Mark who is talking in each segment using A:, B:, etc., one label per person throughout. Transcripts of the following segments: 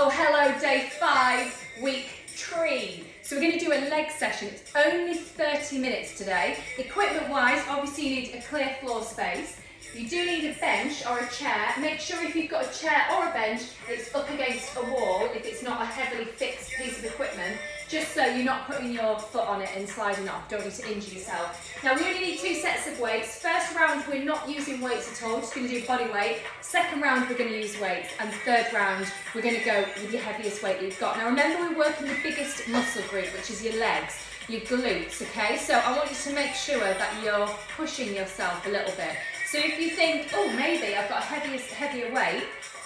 A: Oh, hello, day 5, week 3. So we're going to do a leg session. It's only 30 minutes today. Equipment-wise, obviously you need a clear floor space. You do need a bench or a chair. Make sure if you've got a chair or a bench, it's up against a wall if it's not a heavily fixed piece of equipment, just so you're not putting your foot on it and sliding off. Don't need to injure yourself. Now we only need 2 sets of weights. First round we're not using weights at all, just going to do body weight. Second round we're going to use weights, and third round we're going to go with your heaviest weight you've got. Now remember, we're working the biggest muscle group, which is your legs, your glutes, okay? So I want you to make sure that you're pushing yourself a little bit. So if you think, oh, maybe I've got a heavier weight,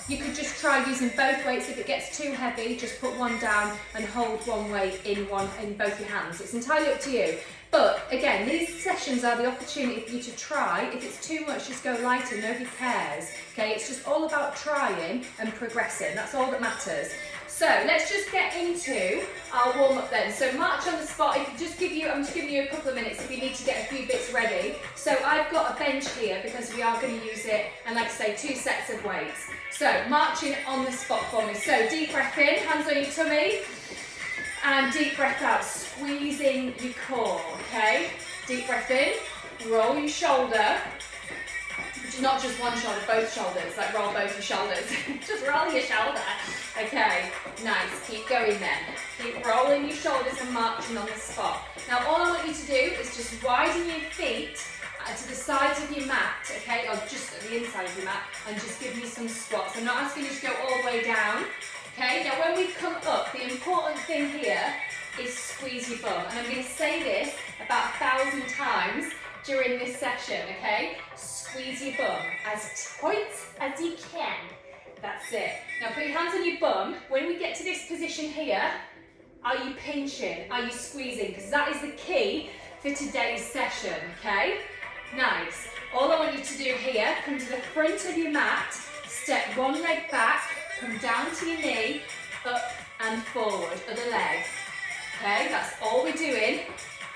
A: you could just try using both weights. If it gets too heavy, just put one down and hold one weight in both your hands. It's entirely up to you. But again, these sessions are the opportunity for you to try. If it's too much, just go lighter. Nobody cares. Okay, it's just all about trying and progressing. That's all that matters. So let's just get into our warm up then. So march on the spot. I'm just giving you a couple of minutes if you need to get a few bits ready. So I've got a bench here because we are going to use it, and like I say, 2 sets of weights. So marching on the spot for me. So deep breath in, hands on your tummy, and deep breath out, squeezing your core, okay? Deep breath in, roll your shoulder, not just one shoulder, both shoulders, like roll both your shoulders. Just roll your shoulder. Okay, nice, keep going then. Keep rolling your shoulders and marching on the spot. Now all I want you to do is just widen your feet to the sides of your mat, okay, or just at the inside of your mat, and just give me some squats. I'm not asking you to go all the way down, okay? Now when we come up, the important thing here is squeeze your bum. And I'm going to say this about 1,000 times during this session, okay? Squeeze your bum as tight as you can. That's it. Now put your hands on your bum. When we get to this position here, are you pinching? Are you squeezing? Because that is the key for today's session, okay? Nice. All I want you to do here, come to the front of your mat, step one leg back, come down to your knee, up and forward, other leg. Okay, that's all we're doing.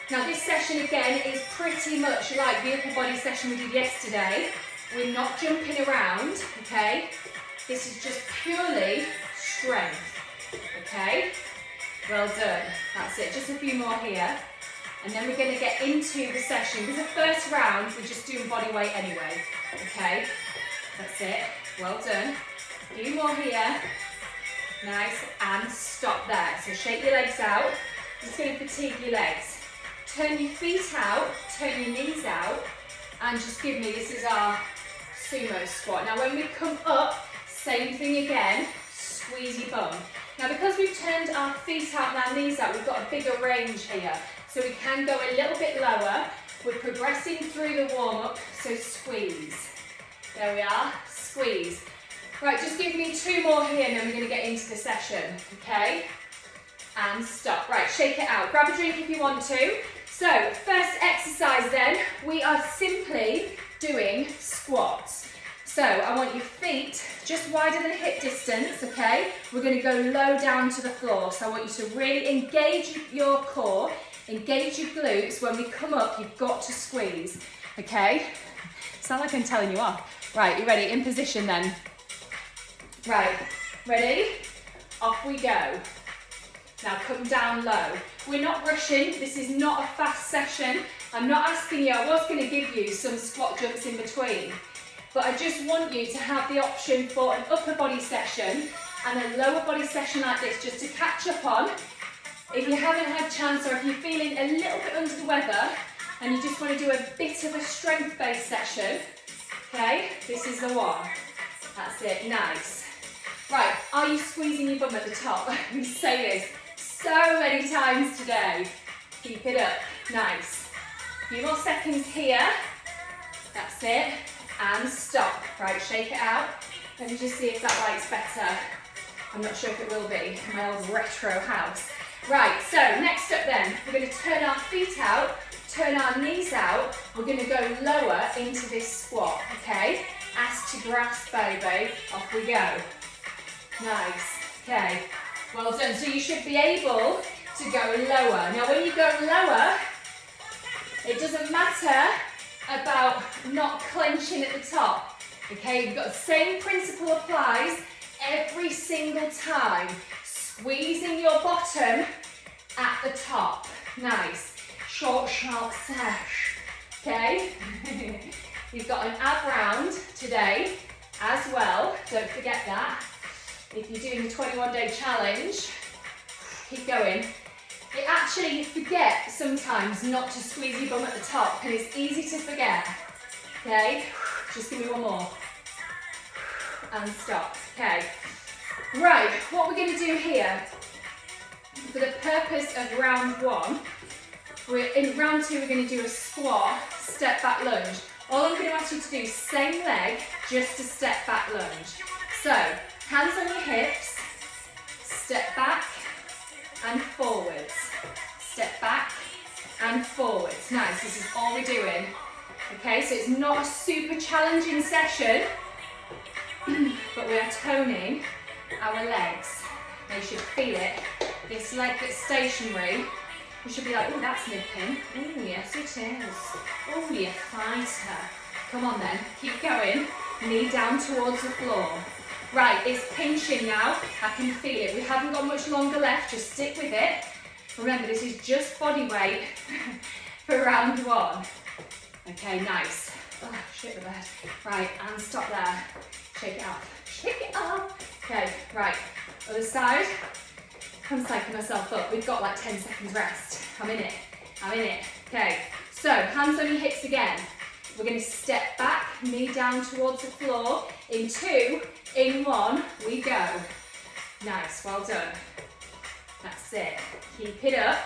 A: Now this session again is pretty much like the upper body session we did yesterday. We're not jumping around, okay? This is just purely strength, okay? Well done, that's it, just a few more here. And then we're going to get into the session, because the first round we're just doing body weight anyway, okay? That's it, well done. A few more here, nice, and stop there. So shake your legs out, it's going to fatigue your legs. Turn your feet out, turn your knees out, and just give me, this is our sumo squat. Now when we come up, same thing again, squeeze your bum. Now because we've turned our feet out and our knees out, we've got a bigger range here. So we can go a little bit lower. We're progressing through the warm-up, so squeeze. There we are, squeeze. Right, just give me 2 more here and then we're going to get into the session, okay? And stop. Right, shake it out. Grab a drink if you want to. So, first exercise then, we are simply doing squats. So, I want your feet just wider than hip distance, okay? We're going to go low down to the floor. So, I want you to really engage your core, engage your glutes. When we come up, you've got to squeeze, okay? Sound like I'm telling you off. Right, you ready? In position then. Right, ready? Off we go. Now come down low. We're not rushing, this is not a fast session. I'm not asking you, I was going to give you some squat jumps in between, but I just want you to have the option for an upper body session and a lower body session like this, just to catch up on. If you haven't had a chance, or if you're feeling a little bit under the weather and you just want to do a bit of a strength-based session, okay, this is the one. That's it, nice. Right, are you squeezing your bum at the top? We say this so many times today. Keep it up, nice. A few more seconds here. That's it, and stop. Right, shake it out. Let me just see if that light's better. I'm not sure if it will be, my old retro house. Right, so next up then, we're going to turn our feet out, turn our knees out. We're going to go lower into this squat, okay? Ass to grass, baby. Off we go. Nice, okay. Well done. So you should be able to go lower. Now when you go lower, it doesn't matter about not clenching at the top. Okay, you've got the same principle applies every single time, squeezing your bottom at the top. Nice. Short, sharp sash. Okay? You've got an ab round today as well. Don't forget that. If you're doing the 21-day challenge, keep going. It actually, you forget sometimes not to squeeze your bum at the top, and it's easy to forget. Okay? Just give me one more. And stop. Okay. Right, what we're going to do here, for the purpose of round one, in round two we're going to do a squat, step back lunge. All I'm going to ask you to do is same leg, just a step back lunge. So, hands on your hips, step back and forwards. Step back and forwards. Nice, this is all we're doing. Okay, so it's not a super challenging session, but we are toning our legs. Now you should feel it. This leg that's stationary, you should be like, oh, that's nipping. Oh, yes it is. Oh, you fighter. Come on then, keep going. Knee down towards the floor. Right, it's pinching now. I can feel it. We haven't got much longer left, just stick with it. Remember, this is just body weight for round one. Okay, nice. Oh, shit the bed. Right, and stop there. Shake it off. Shake it off. Okay, right. Other side. I'm psyching myself up. We've got like 10 seconds rest. I'm in it. I'm in it. Okay, so hands on your hips again. We're going to step back, knee down towards the floor. In 2, in 1, we go. Nice, well done. That's it. Keep it up.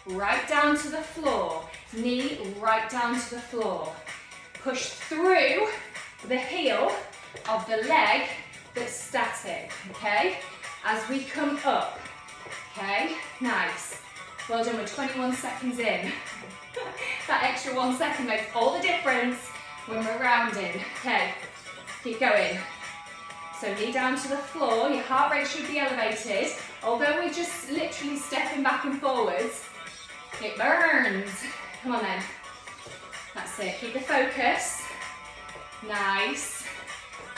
A: Right down to the floor. Knee right down to the floor. Push through the heel of the leg that's static, okay? As we come up, okay? Nice. Well done, we're 21 seconds in. That extra 1 second makes all the difference when we're rounding. Okay, keep going. So knee down to the floor, your heart rate should be elevated. Although we're just literally stepping back and forwards, it burns. Come on then. That's it, keep the focus. Nice.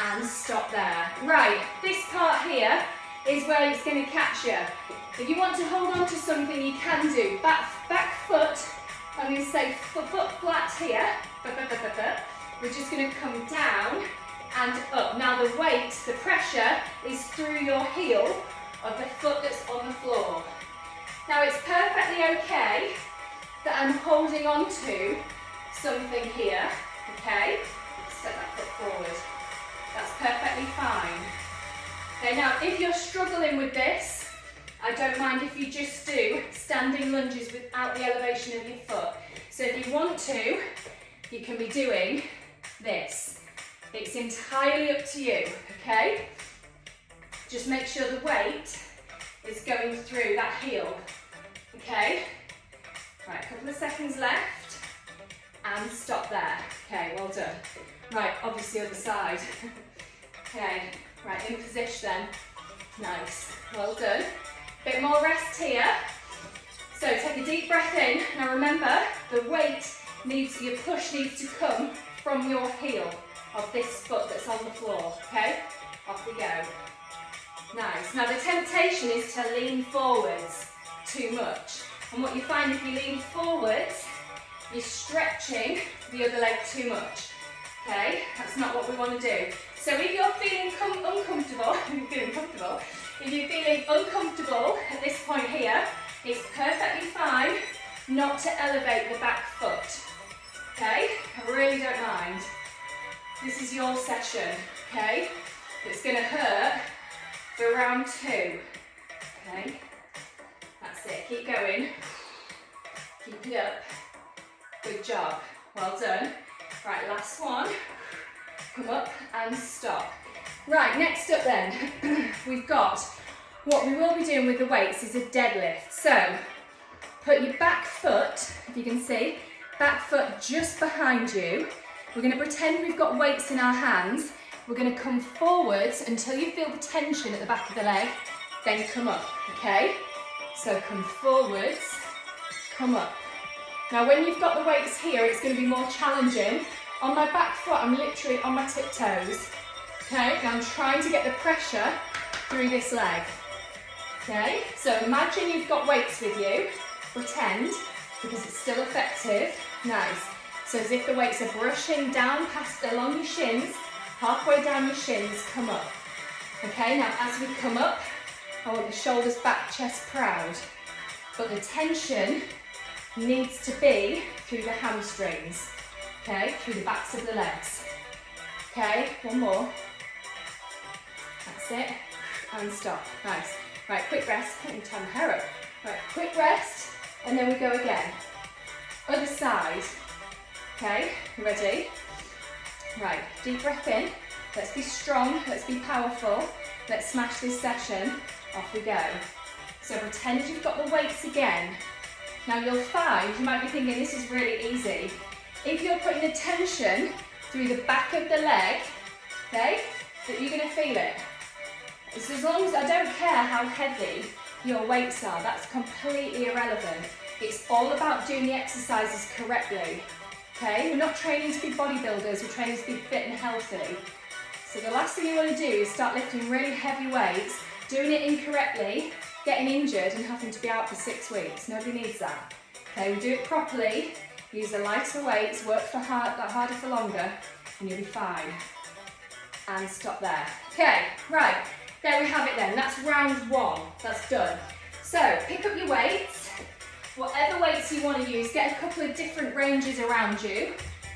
A: And stop there. Right, this part here is where it's going to catch you. If you want to hold on to something, you can do. Back foot, I'm going to say foot flat here. We're just going to come down and up. Now the weight, the pressure is through your heel of the foot that's on the floor. Now it's perfectly okay that I'm holding on to something here, okay? Step that foot forward. That's perfectly fine. Okay, now if you're struggling with this, I don't mind if you just do standing lunges without the elevation of your foot. So if you want to, you can be doing this. It's entirely up to you, okay? Just make sure the weight is going through that heel, okay? Right, a couple of seconds left, and stop there. Okay, well done. Right, obviously other side. Okay, right, in position then. Nice, well done. Bit more rest here. So take a deep breath in. Now remember, the weight needs, your push needs to come from your heel of this foot that's on the floor, okay? Off we go. Nice. Now the temptation is to lean forwards too much. And what you find if you lean forwards, you're stretching the other leg too much. Okay? That's not what we want to do. So if you're feeling uncomfortable, if you're feeling uncomfortable at this point here, it's perfectly fine not to elevate the back foot. Okay? I really don't mind. This is your session, okay? It's going to hurt for round 2. Okay? That's it. Keep going. Keep it up. Good job. Well done. Right, last one. Come up and stop. Right, next up then, we've got what we will be doing with the weights is a deadlift. So, put your back foot, if you can see, back foot just behind you. We're going to pretend we've got weights in our hands. We're going to come forwards until you feel the tension at the back of the leg, then come up, okay? So come forwards, come up. Now when you've got the weights here, it's going to be more challenging. On my back foot, I'm literally on my tiptoes. Okay, now I'm trying to get the pressure through this leg. Okay, so imagine you've got weights with you, pretend, because it's still effective. Nice. So as if the weights are brushing down past along your shins, halfway down your shins, come up. Okay, now as we come up, I want the shoulders back, chest proud. But the tension needs to be through the hamstrings. Okay, through the backs of the legs. Okay, one more. That's it. And stop. Nice. Right, quick rest. Let me turn my hair up. Right, quick rest, and then we go again. Other side. Okay, ready? Right, deep breath in. Let's be strong, let's be powerful. Let's smash this session. Off we go. So pretend you've got the weights again. Now you'll find, you might be thinking this is really easy. If you're putting the tension through the back of the leg, okay, that you're going to feel it. So as long as, I don't care how heavy your weights are, that's completely irrelevant. It's all about doing the exercises correctly. Okay, we're not training to be bodybuilders, we're training to be fit and healthy. So the last thing you want to do is start lifting really heavy weights, doing it incorrectly, getting injured and having to be out for 6 weeks. Nobody needs that. Okay, we do it properly, use the lighter weights, work for harder for longer, and you'll be fine. And stop there. Okay, right, there we have it then. That's round 1, that's done. So pick up your weights, whatever weights you want to use, get a couple of different ranges around you,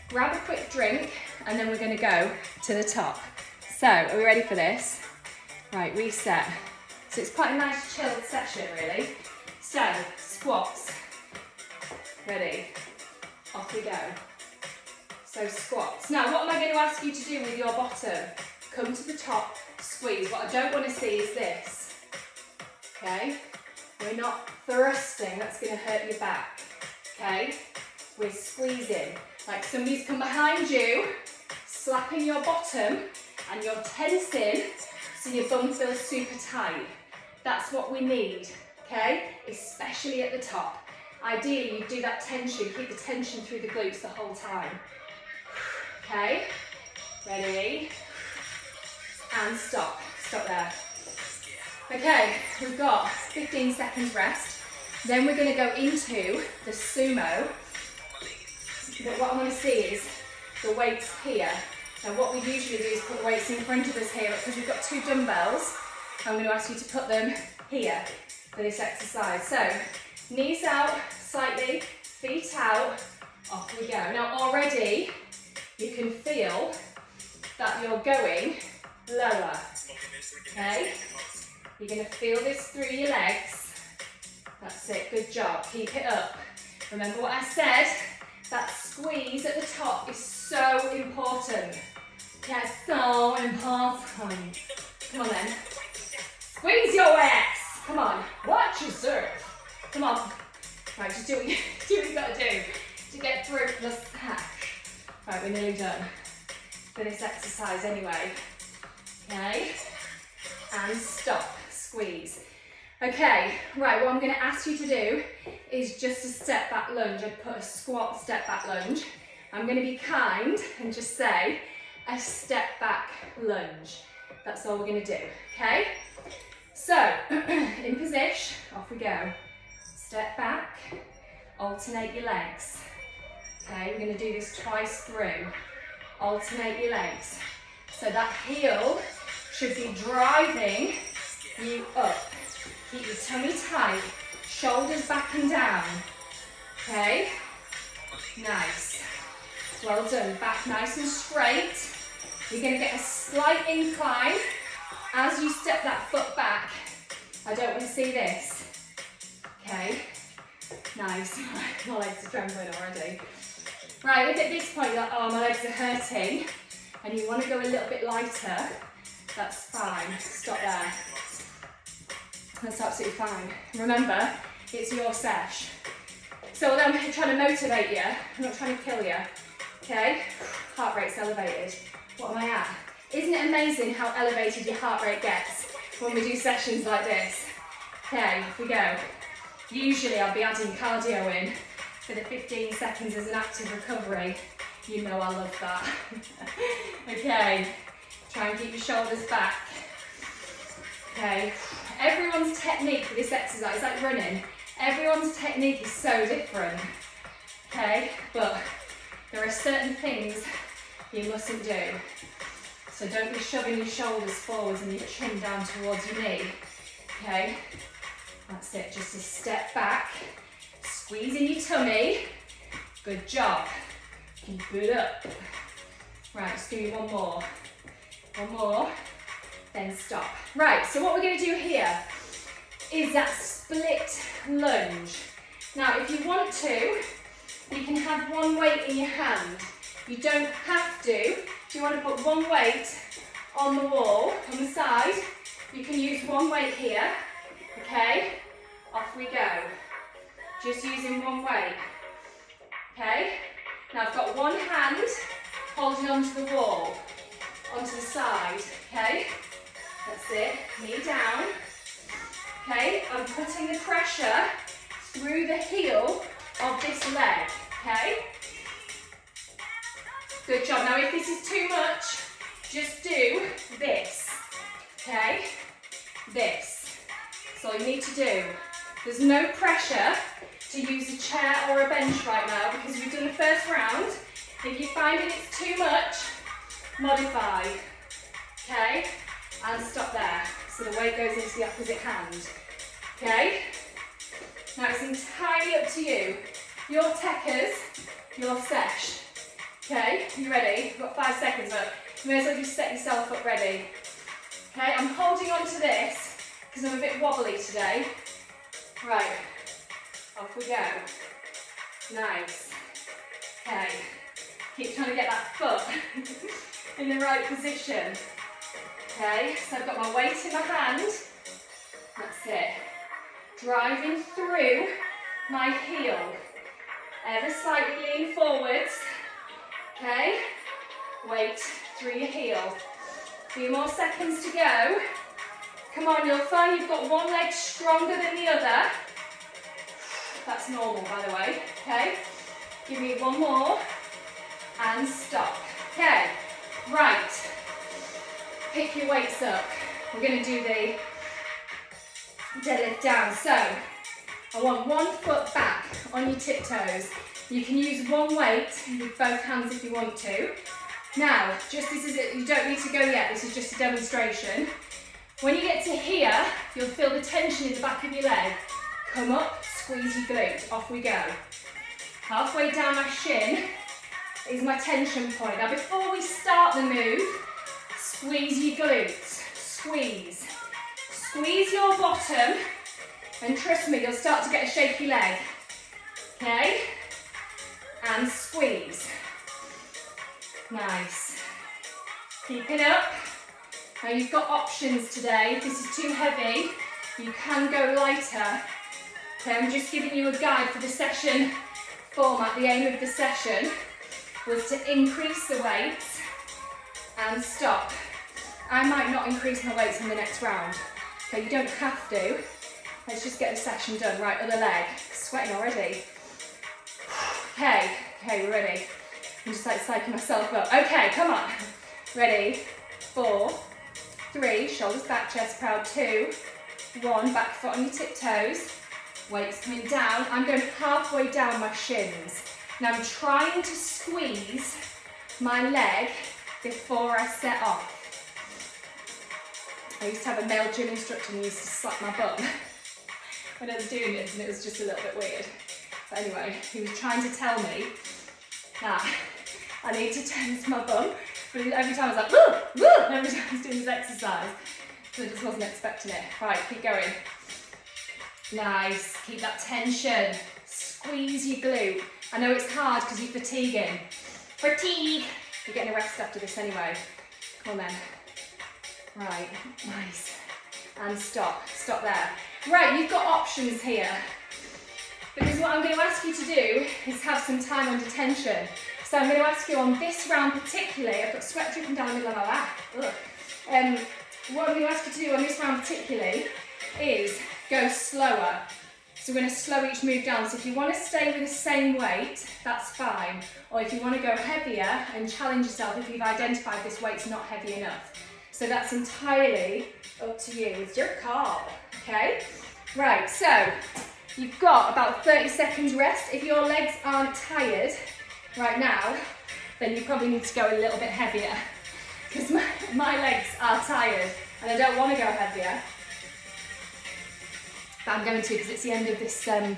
A: grab a quick drink, and then we're going to go to the top. So, are we ready for this? Right, reset. So it's quite a nice chilled session really. So, squats. Ready? Off we go. So squats. Now what am I going to ask you to do with your bottom? Come to the top, squeeze. What I don't want to see is this. Okay? We're not thrusting, that's going to hurt your back. Okay? We're squeezing. Like somebody's come behind you, slapping your bottom, and you're tensing so your bum feels super tight. That's what we need, okay? Especially at the top. Ideally, you do that tension, keep the tension through the glutes the whole time. Okay, ready? And stop. Stop there. Okay, we've got 15 seconds rest. Then we're going to go into the sumo. But what I want to see is the weights here. Now what we usually do is put the weights in front of us here, but because we've got 2 dumbbells, I'm going to ask you to put them here for this exercise. So, knees out slightly, feet out, off we go. Now already, you can feel that you're going lower, okay? You're going to feel this through your legs. That's it, good job, keep it up. Remember what I said, that squeeze at the top is so important. Yeah, so important. Come on then. Squeeze your ass. Come on, watch yourself. Come on. Right, just do what you got to do to get through the sash. Right, we're nearly done for this exercise anyway. Okay, and stop, squeeze. Okay, right, what I'm going to ask you to do is just a step back lunge. I'd put a squat step back lunge. I'm going to be kind and just say a step back lunge. That's all we're going to do, okay? So, in position, off we go. Step back, alternate your legs. Okay, we're going to do this twice through. Alternate your legs. So that heel should be driving you up. Keep your tummy tight, shoulders back and down. Okay, nice. Well done, back nice and straight. You're going to get a slight incline as you step that foot back. I don't want to see this. Okay, nice. My legs are trembling already. Right, look at this point, you're like, oh, my legs are hurting, and you want to go a little bit lighter, that's fine. Stop there. That's absolutely fine. Remember, it's your sesh. So although I'm trying to motivate you, I'm not trying to kill you. Okay, heart rate's elevated. What am I at? Isn't it amazing how elevated your heart rate gets when we do sessions like this? Okay, off we go. Usually I'll be adding cardio in for the 15 seconds as an active recovery. You know I love that. Okay, try and keep your shoulders back. Okay, everyone's technique for this exercise, it's like running, everyone's technique is so different, okay, but there are certain things you mustn't do. So don't be shoving your shoulders forwards and your chin down towards your knee, okay, that's it, just a step back, squeeze in your tummy, good job, keep it up. Right, just give me one more, then stop. Right, so what we're going to do here is that split lunge. Now, if you want to, you can have one weight in your hand. You don't have to. If you want to put one weight on the wall, on the side, you can use one weight here, okay? Off we go. Just using one weight, okay? Now, I've got one hand holding onto the wall, onto the side, okay? That's it, knee down. Okay, I'm putting the pressure through the heel of this leg, okay? Good job. Now if this is too much, just do this, okay? This. That's all you need to do. There's no pressure to use a chair or a bench right now because we've done the first round. If you're finding it's too much, modify, okay? And stop there. So the weight goes into the opposite hand, okay? Now it's entirely up to you. Your techers, your sesh, okay? You ready? You've got 5 seconds, but you may as well just set yourself up ready. Okay, I'm holding on to this because I'm a bit wobbly today. Right, off we go. Nice. Okay. Keep trying to get that foot in the right position. Okay, so I've got my weight in my hand. That's it. Driving through my heel. Ever slightly lean forwards. Okay, weight through your heel. 2 more seconds to go. Come on, you'll find you've got one leg stronger than the other. That's normal, by the way. Okay, give me one more. And stop. Okay, right. Pick your weights up. We're going to do the deadlift down. So, I want one foot back on your tiptoes. You can use one weight with both hands if you want to. Now, just this is it. You don't need to go yet. This is just a demonstration. When you get to here, you'll feel the tension in the back of your leg. Come up, squeeze your glute. Off we go. Halfway down my shin is my tension point. Now before we start the move, squeeze your glutes, squeeze. Squeeze your bottom, and trust me, you'll start to get a shaky leg. Okay? And squeeze. Nice. Keep it up. Now you've got options today. If this is too heavy, you can go lighter. Okay, I'm just giving you a guide for the session format. The aim of the session was to increase the weights and stop. I might not increase my weights in the next round. Okay, you don't have to. Let's just get the session done. Right, other leg. Sweating already. Okay, we're ready. I'm just like psyching myself up. Okay, come on. Ready? 4, 3, shoulders back, chest proud. 2, 1, back foot on your tiptoes. Weights coming down. I'm going halfway down my shins. Now I'm trying to squeeze my leg before I set off. I used to have a male gym instructor who used to slap my bum when I was doing this, and it was just a little bit weird. But anyway, he was trying to tell me that I need to tense my bum, but every time I was like, woo, woo, every time I was doing this exercise, so I just wasn't expecting it. Right, keep going. Nice, keep that tension. Squeeze your glute. I know it's hard because you're fatiguing. Fatigue! You're getting a rest after this anyway. Come on then. Right, nice. And stop. Stop there. Right, you've got options here. Because what I'm going to ask you to do is have some time under tension. So I'm going to ask you on this round particularly, I've got sweat dripping down the middle of my lap. What I'm going to ask you to do on this round particularly is go slower. So we're going to slow each move down. So if you want to stay with the same weight, that's fine. Or if you want to go heavier and challenge yourself if you've identified this weight's not heavy enough. So that's entirely up to you. It's your call, okay? Right, so you've got about 30 seconds rest. If your legs aren't tired right now, then you probably need to go a little bit heavier, because my legs are tired and I don't want to go heavier. But I'm going to, because it's the end of this challenge.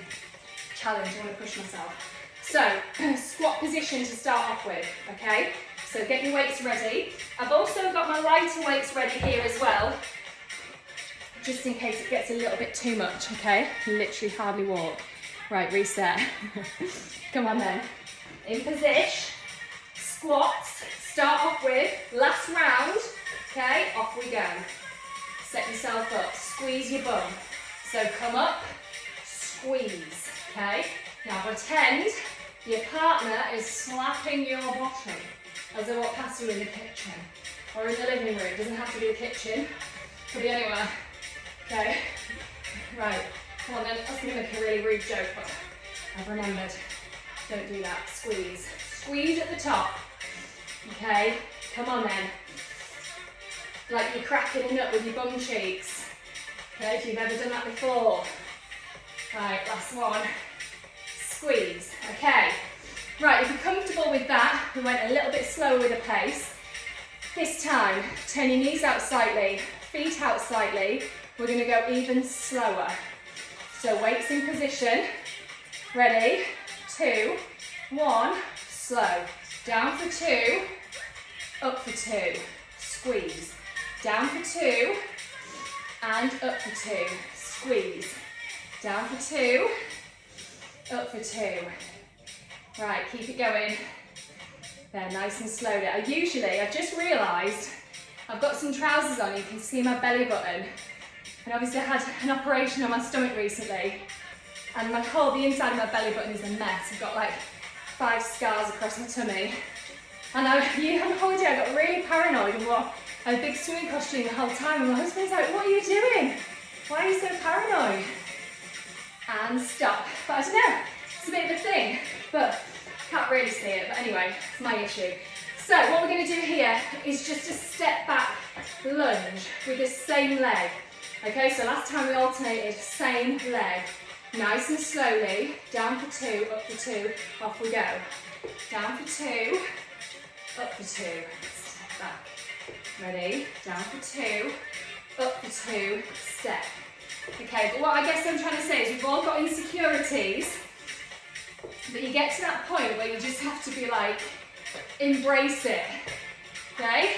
A: I want to push myself. So, squat position to start off with, okay? So get your weights ready. I've also got my lighter weights ready here as well, just in case it gets a little bit too much, okay? Literally hardly walk. Right, reset. Come on then. In position, squats, start off with, last round, okay? Off we go. Set yourself up, squeeze your bum. So come up, squeeze, okay? Now pretend your partner is slapping your bottom as they walk past you in the kitchen or in the living room. It doesn't have to be the kitchen, could be anywhere. Okay, right, come on then. I was going to make a really rude joke, but I've remembered. Don't do that. Squeeze. Squeeze at the top. Okay, come on then. Like you're cracking a nut with your bum cheeks. Okay, if you've ever done that before. Right, last one. Squeeze. Okay. Right, if you're comfortable with that, we went a little bit slower with the pace. This time, turn your knees out slightly, feet out slightly. We're going to go even slower. So weights in position. Ready? 2, 1, slow. Down for 2, up for 2. Squeeze. Down for 2, and up for 2. Squeeze. Down for 2, up for 2. Right, keep it going. There, nice and slow there. I've just realised I've got some trousers on. You can see my belly button. And obviously I had an operation on my stomach recently. And the inside of my belly button is a mess. I've got like 5 scars across my tummy. And on holiday I got really paranoid and wore a big swimming costume the whole time. And my husband's like, what are you doing? Why are you so paranoid? And stop. But I don't know, it's a bit of a thing. But can't really see it. But anyway, it's my issue. So what we're going to do here is just a step back lunge with the same leg. Okay, so last time we alternated, same leg. Nice and slowly, down for 2, up for 2, off we go. Down for 2, up for 2, step back. Ready? Down for 2, up for 2, step. Okay, but what I guess I'm trying to say is we've all got insecurities, but you get to that point where you just have to be like, embrace it, okay?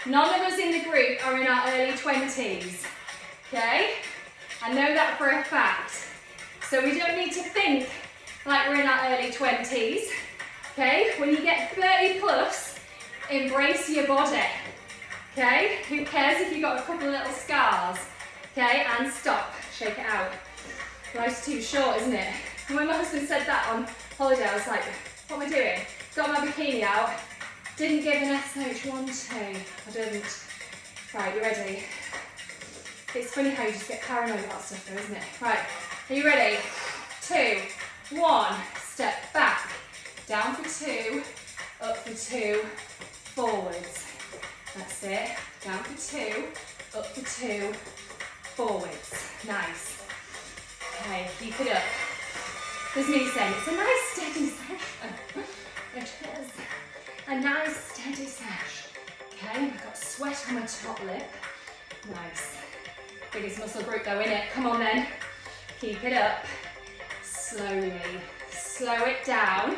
A: None of us in the group are in our early 20s, okay? I know that for a fact. So we don't need to think like we're in our early 20s, okay? When you get 30 plus, embrace your body, okay? Who cares if you've got a couple of little scars, okay? And stop, shake it out. Life's too short, isn't it? And when my husband said that on holiday, I was like, what am I doing? Got my bikini out, didn't give an SH1 2, I didn't. Right, you ready? It's funny how you just get paranoid about stuff though, isn't it? Right, are you ready? 2, 1, step back, down for 2, up for 2, forwards. That's it, down for 2, up for 2, forwards. Nice. Okay, keep it up. There's me saying, it's a nice steady session. It is a nice steady sesh. Okay, I've got sweat on my top lip. Nice. Biggest muscle group though, innit? Come on then. Keep it up. Slowly. Slow it down.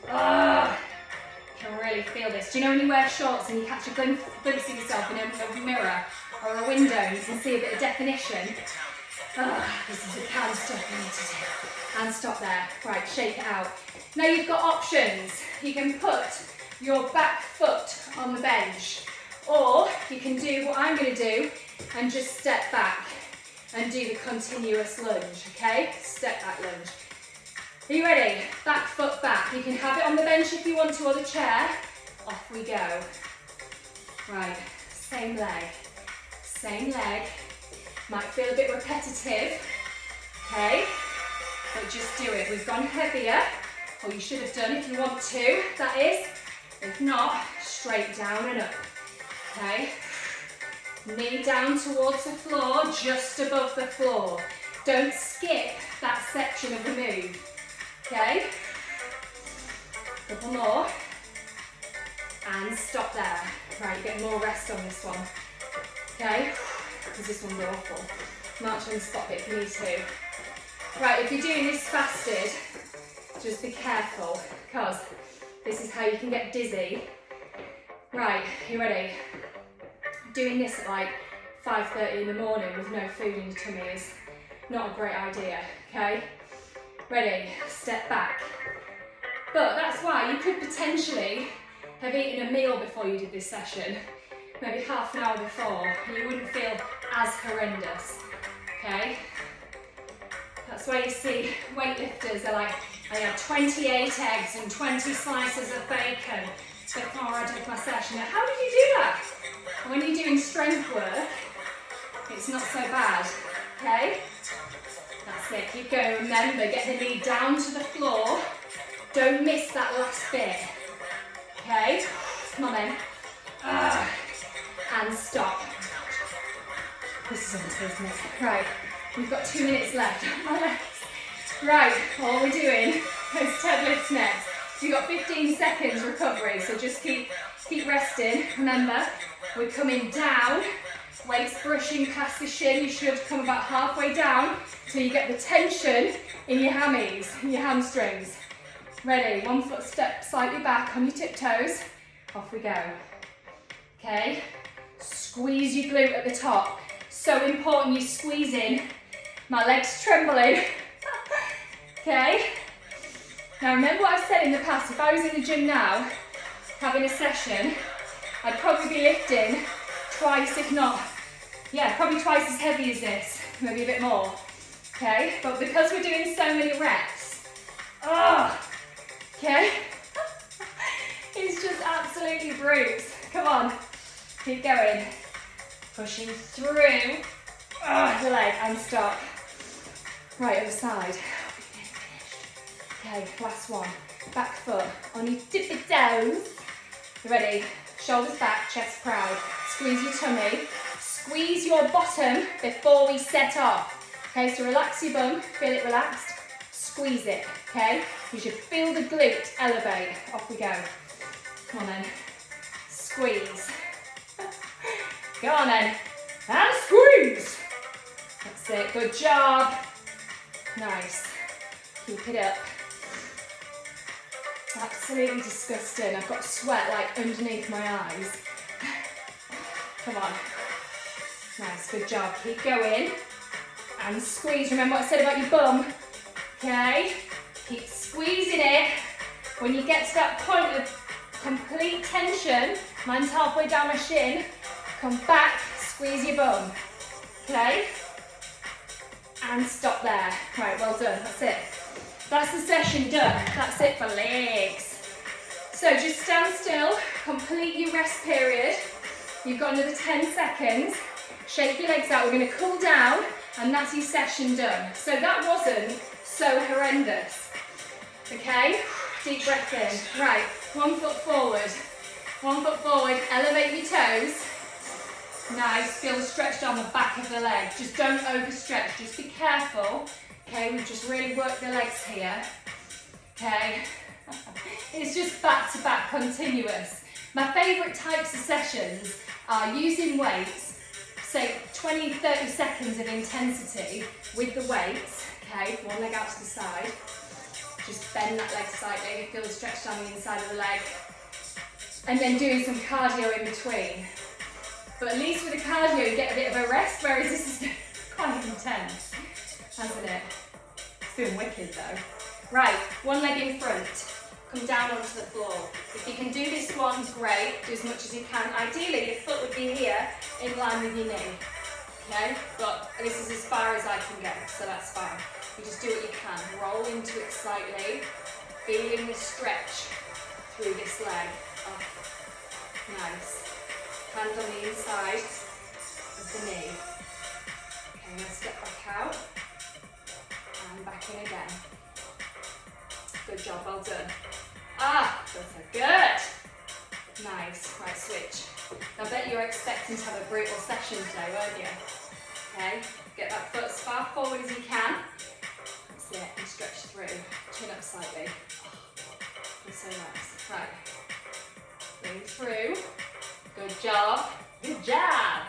A: Oh, can really feel this. Do you know when you wear shorts and you catch a glimpse of yourself in a mirror or a window and you can see a bit of definition? Oh, this is the kind of stuff we need to do. And stop there. Right, shake it out. Now you've got options. You can put your back foot on the bench, or you can do what I'm going to do and just step back and do the continuous lunge, okay? Step back lunge. Are you ready? Back foot back. You can have it on the bench if you want to, or the chair. Off we go. Right, same leg. Same leg. Might feel a bit repetitive, okay? But just do it. We've gone heavier, or you should have done if you want to, that is. If not, straight down and up, okay? Knee down towards the floor, just above the floor. Don't skip that section of the move. Okay? Couple more. And stop there. Right, you get more rest on this one. Okay? Because this one's awful. March on the spot bit if you need to. Right, if you're doing this fasted, just be careful, because this is how you can get dizzy. Right, you ready? Doing this at like 5:30 in the morning with no food in your tummy is not a great idea, okay? Ready, step back. But that's why you could potentially have eaten a meal before you did this session, maybe half an hour before, and you wouldn't feel as horrendous, okay? That's why you see weightlifters are like, I had 28 eggs and 20 slices of bacon before I did my session. Now, how did you do that? When you're doing strength work, it's not so bad, okay? That's it, keep going. Remember, get the knee down to the floor. Don't miss that last bit, okay? Come on then. And stop. This is into, isn't it? Right, we've got 2 minutes left. Right, all we're doing is deadlifts next. So you've got 15 seconds recovery, so just keep resting. Remember, we're coming down, weights brushing past the shin. You should come about halfway down till you get the tension in your hammies, in your hamstrings. Ready, 1 foot step slightly back on your tiptoes. Off we go. Okay, squeeze your glute at the top. So important you squeeze in. My leg's trembling. Okay, now remember what I've said in the past. If I was in the gym now, having a session, I'd probably be lifting twice, if not, yeah, probably twice as heavy as this, maybe a bit more, okay? But because we're doing so many reps, okay? It's just absolutely bruised. Come on, keep going. Pushing through the leg and stop. Right, other side. Okay, last one. Back foot on your tippy toes. You ready? Shoulders back, chest proud. Squeeze your tummy. Squeeze your bottom before we set off. Okay, so relax your bum. Feel it relaxed. Squeeze it, okay? You should feel the glute elevate. Off we go. Come on then. Squeeze. Go on then. And squeeze. That's it. Good job. Nice. Keep it up. Absolutely disgusting. I've got sweat like underneath my eyes. Come on. Nice, good job. Keep going. And squeeze. Remember what I said about your bum? Okay. Keep squeezing it. When you get to that point of complete tension, mine's halfway down my shin, come back, squeeze your bum. Okay? And stop there. Right, well done. That's it. That's the session done. That's it for legs. So just stand still, complete your rest period. You've got another 10 seconds. Shake your legs out. We're going to cool down, and that's your session done. So that wasn't so horrendous. Okay? Deep breath in. Right, 1 foot forward. 1 foot forward. Elevate your toes. Nice. Feel the stretch down the back of the leg. Just don't overstretch. Just be careful. Okay, we've just really worked the legs here. Okay, it's just back-to-back continuous. My favourite types of sessions are using weights, say 20-30 seconds of intensity with the weights. Okay, one leg out to the side. Just bend that leg slightly, feel the stretch down the inside of the leg. And then doing some cardio in between. But at least with the cardio you get a bit of a rest, whereas this is quite intense. Hasn't it? It's been wicked though. Right, one leg in front. Come down onto the floor. If you can do this one, great. Do as much as you can. Ideally, your foot would be here in line with your knee. Okay? But this is as far as I can go, so that's fine. You just do what you can. Roll into it slightly. Feeling the stretch through this leg. Oh, nice. Hand on the inside of the knee. Okay, now step back out. And back in again. Good job, well done. Ah, feels so good. Nice. Right, switch. I bet you're expecting to have a brutal session today, weren't you? Okay, get that foot as far forward as you can. That's it, and stretch through. Chin up slightly. That's so nice. Right. Lean through. Good job. Good job.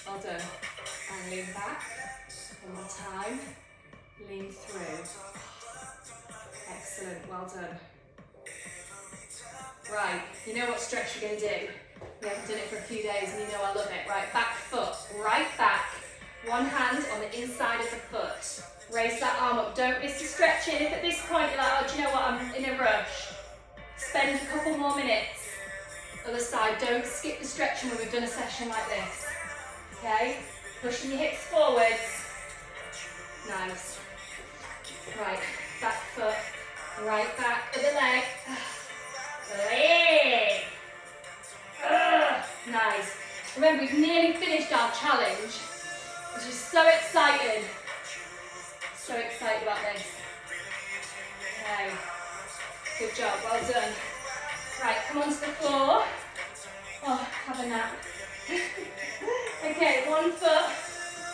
A: Well done. And lean back. One more time. Lean through. Excellent. Well done. Right. You know what stretch you're going to do. We haven't done it for a few days and you know I love it. Right, back foot. Right back. One hand on the inside of the foot. Raise that arm up. Don't miss the stretching. If at this point you're like, oh, do you know what? I'm in a rush. Spend a couple more minutes. Other side. Don't skip the stretching when we've done a session like this. Okay? Pushing your hips forwards. Nice. Right, back foot. Right back of the leg. Leg. Nice. Remember, we've nearly finished our challenge, which is so exciting. So excited about this. Okay. Good job, well done. Right, come onto the floor. Oh, have a nap. Okay, one foot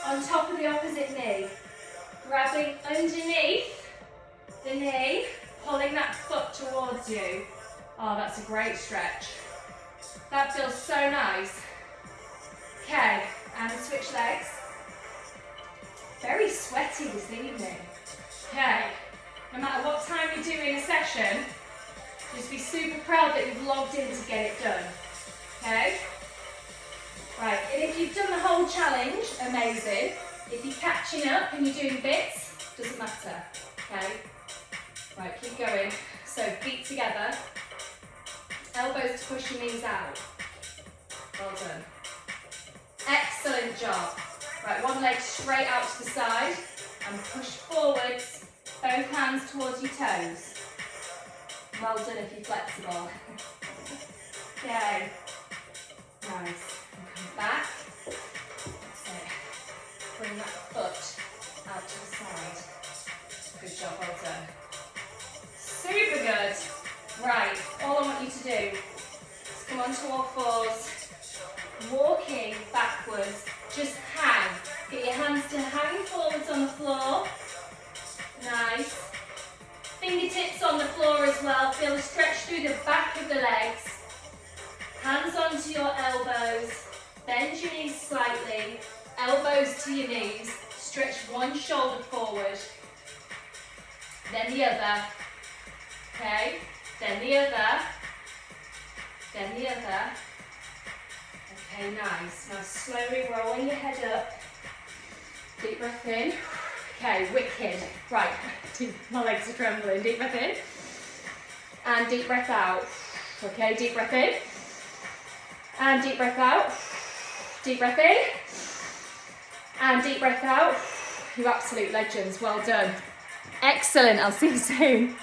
A: on top of the opposite knee. Grabbing underneath the knee, pulling that foot towards you. Oh, that's a great stretch. That feels so nice. Okay, and switch legs. Very sweaty this evening. Okay, no matter what time you're doing a session, just be super proud that you've logged in to get it done. Okay? Right, and if you've done the whole challenge, amazing. If you're catching up and you're doing bits, doesn't matter. Okay? Right, keep going. So feet together. Elbows to push your knees out. Well done. Excellent job. Right, one leg straight out to the side and push forwards, both hands towards your toes. Well done if you're flexible. Okay. Nice. And come back. That's it. Bring that foot out to the side. Good job, well done. Super good. Right, all I want you to do is come onto all fours, walking backwards, just hang. Get your hands to hang forwards on the floor. Nice. Fingertips on the floor as well. Feel the stretch through the back of the legs. Hands onto your elbows. Bend your knees slightly. Elbows to your knees. Stretch one shoulder forward. Then the other. Okay. Then the other. Then the other. Okay, nice. Now slowly rolling your head up. Deep breath in. Okay, wicked. Right, my legs are trembling. Deep breath in. And deep breath out. Okay, deep breath in. And deep breath out. Deep breath in. And deep breath out. You absolute legends. Well done. Excellent. I'll see you soon.